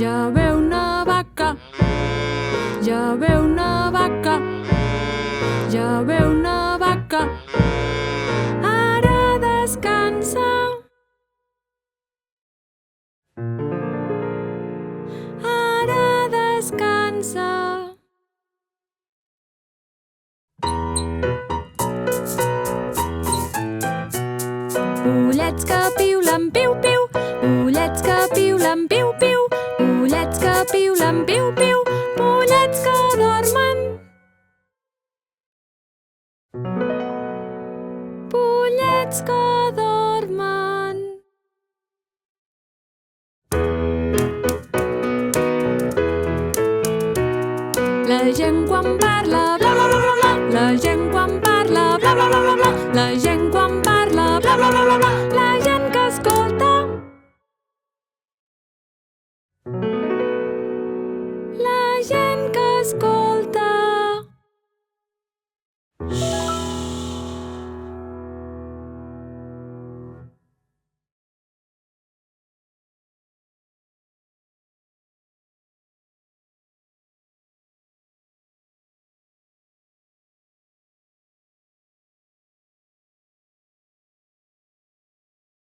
Ja ve una vaca, ja ve una vaca, ja ve una vaca. Ara descansa. Ara descansa. Ullets que piulen, piu-piu, ullets que piulen, piu-piu, ullets que piulen, piu-piu, pollets que dormen. Pollets que dormen. La gent quan parla